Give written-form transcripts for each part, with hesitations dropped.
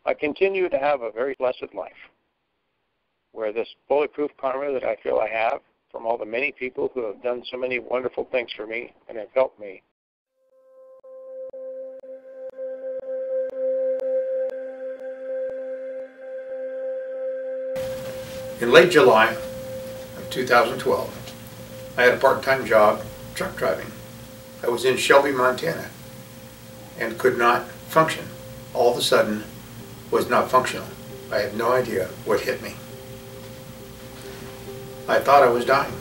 I continue to have a very blessed life, where this bulletproof karma that I feel I have from all the many people who have done so many wonderful things for me and have helped me. In late July of 2012, I had a part-time job truck driving. I was in Shelby, Montana, and could not function. All of a sudden, was not functional. I had no idea what hit me. I thought I was dying.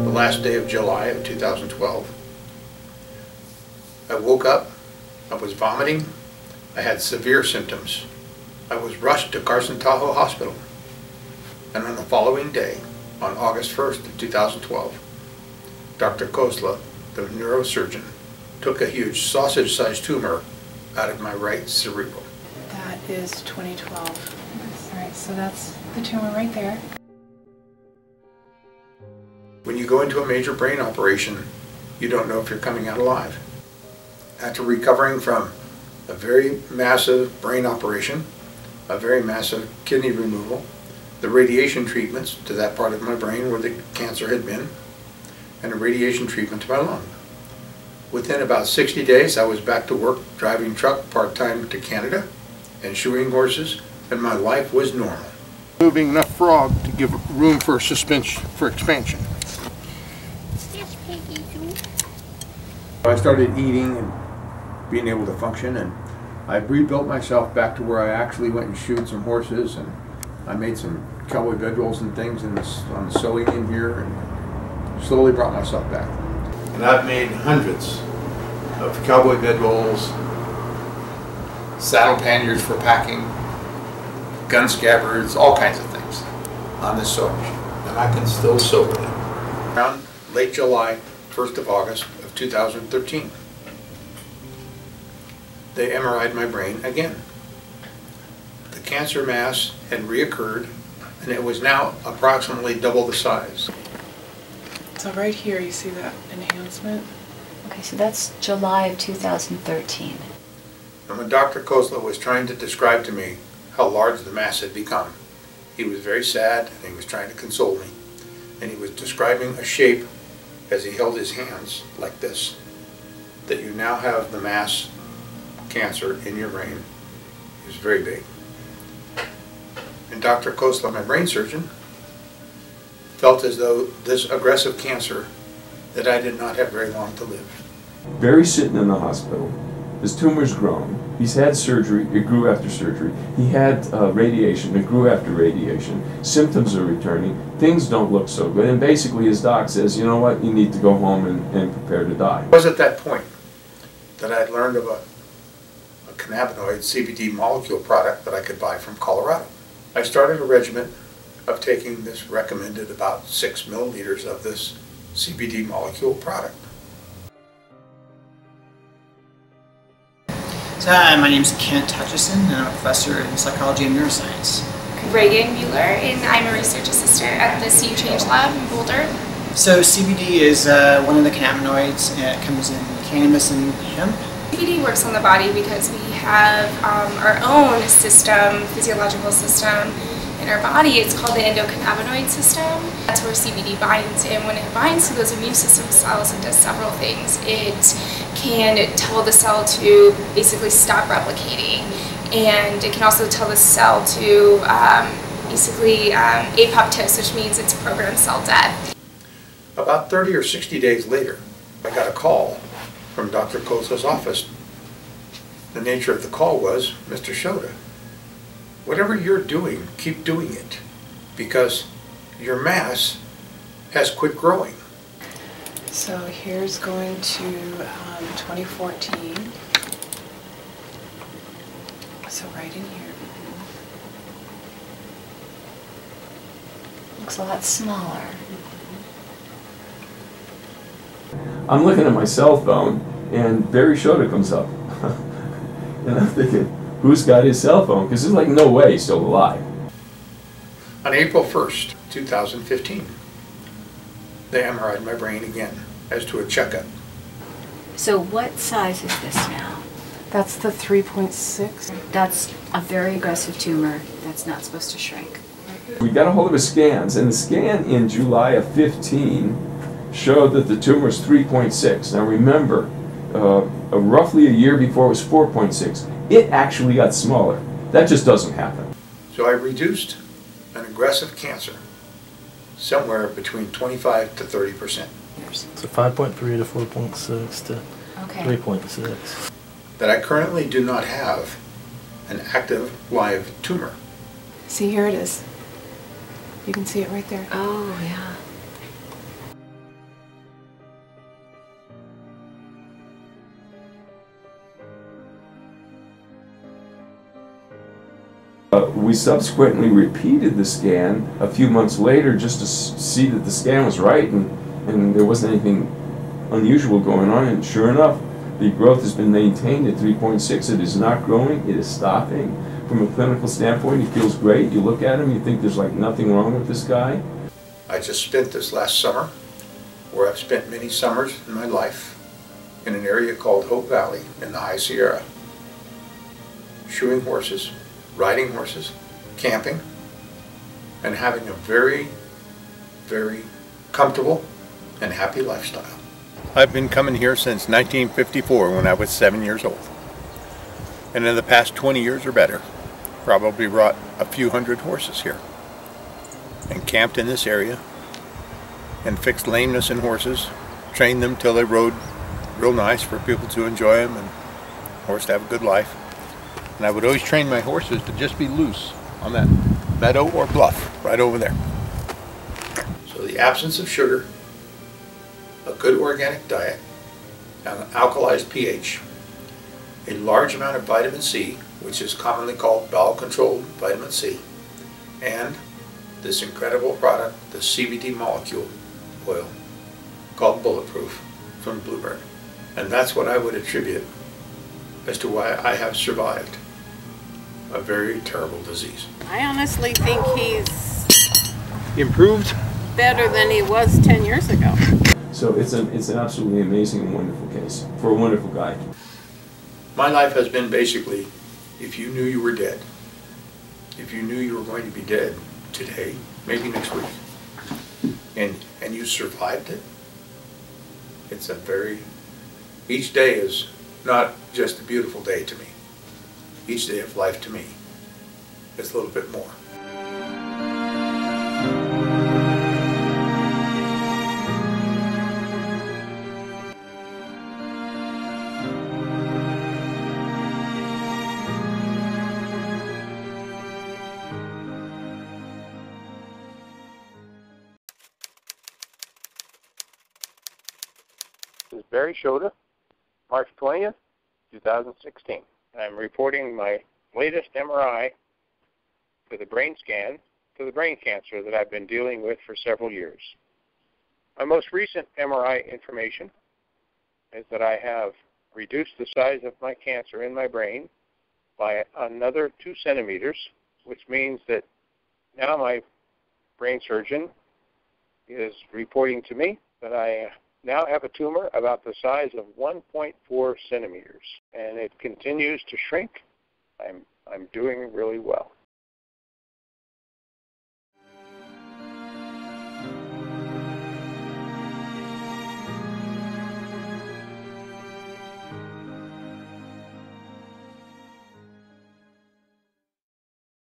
The last day of July of 2012, I woke up, I was vomiting, I had severe symptoms. I was rushed to Carson Tahoe Hospital, and on the following day, on August 1st of 2012, Dr. Kozla, the neurosurgeon, took a huge sausage-sized tumor out of my right cerebral. That is 2012. All right, so that's the tumor right there. When you go into a major brain operation, you don't know if you're coming out alive. After recovering from a very massive brain operation, a very massive kidney removal, the radiation treatments to that part of my brain where the cancer had been, and a radiation treatment to my lung. Within about 60 days, I was back to work driving truck part-time to Canada and shoeing horses, and my life was normal. Moving enough frog to give room for suspension, for expansion. Yes, Piggy too. I started eating and being able to function, and I rebuilt myself back to where I actually went and shoed some horses, and I made some cowboy bedrolls and things on the sewing in here, and slowly brought myself back. And I've made hundreds of cowboy bedrolls, saddle panniers for packing, gun scabbards, all kinds of things on this sewing machine, and I can still sew with it. Around late July, 1st of August of 2013. They MRI'd my brain again. The cancer mass had reoccurred, and it was now approximately double the size. So right here you see that enhancement. Okay, so that's July of 2013. And when Dr. Kozla was trying to describe to me how large the mass had become, he was very sad, and he was trying to console me. And he was describing a shape as he held his hands like this, that you now have the mass cancer in your brain. It was very big. And Dr. Kozla, my brain surgeon, felt as though this aggressive cancer, that I did not have very long to live. Barry's sitting in the hospital. His tumor's grown. He's had surgery. It grew after surgery. He had radiation. It grew after radiation. Symptoms are returning. Things don't look so good. And basically his doc says, you know what, you need to go home and prepare to die. It was at that point that I had learned of a cannabinoid CBD molecule product that I could buy from Colorado. I started a regimen of taking this recommended about 6 milliliters of this CBD molecule product. So, hi, my name is Kent Hutchison, and I'm a professor in psychology and neuroscience. Reagan Mueller, and I'm a research assistant at the CU Change Lab in Boulder. So CBD is one of the cannabinoids. It comes in cannabis and hemp. CBD works on the body because we have our own system, physiological system in our body. It's called the endocannabinoid system. That's where CBD binds, and when it binds to those immune system cells, it does several things. It can tell the cell to basically stop replicating, and it can also tell the cell to basically apoptosis, which means it's programmed cell death. About 30 or 60 days later, I got a call from Dr. Kozla's office. The nature of the call was, Mr. Shota, whatever you're doing, keep doing it, because your mass has quit growing. So here's going to 2014. So right in here. Looks a lot smaller. I'm looking at my cell phone, and Barry Shota comes up. And I'm thinking, who's got his cell phone? Because there's like no way he's still alive. On April 1st, 2015, they MRI'd my brain again as to a checkup. So what size is this now? That's the 3.6. That's a very aggressive tumor that's not supposed to shrink. We got a hold of his scans, and the scan in July of 15 showed that the tumor was 3.6. Now remember, roughly a year before it was 4.6. It actually got smaller. That just doesn't happen. So I reduced an aggressive cancer somewhere between 25 to 30%. So 5.3 to 4.6 to Okay. 3.6. That I currently do not have an active live tumor. See, here it is. You can see it right there. Oh, yeah. We subsequently repeated the scan a few months later just to see that the scan was right and there wasn't anything unusual going on. And sure enough, the growth has been maintained at 3.6. It is not growing. It is stopping. From a clinical standpoint, he feels great. You look at him, you think there's like nothing wrong with this guy. I just spent this last summer, where I've spent many summers in my life, in an area called Hope Valley in the High Sierra, shoeing horses, riding horses, camping, and having a very, very comfortable and happy lifestyle. I've been coming here since 1954 when I was 7 years old. And in the past 20 years or better, probably brought a few hundred horses here and camped in this area and fixed lameness in horses, trained them till they rode real nice for people to enjoy them and horse to have a good life. And I would always train my horses to just be loose on that meadow or bluff right over there. So the absence of sugar, a good organic diet, an alkalized pH, a large amount of vitamin C, which is commonly called bowel-controlled vitamin C, and this incredible product, the CBD molecule oil, called Bulletproof from Bluebird. And that's what I would attribute as to why I have survived a very terrible disease. I honestly think he's Improved? better than he was 10 years ago. So it's an absolutely amazing and wonderful case for a wonderful guy. My life has been basically, if you knew you were dead, if you knew you were going to be dead today, maybe next week, and you survived it, it's a very, each day is not just a beautiful day to me. Each day of life to me is a little bit more. This is Barry Schoda, March 20th, 2016. I'm reporting my latest MRI for the brain scan for the brain cancer that I've been dealing with for several years. My most recent MRI information is that I have reduced the size of my cancer in my brain by another 2 centimeters, which means that now my brain surgeon is reporting to me that I now have a tumor about the size of 1.4 centimeters, and it continues to shrink. I'm doing really well.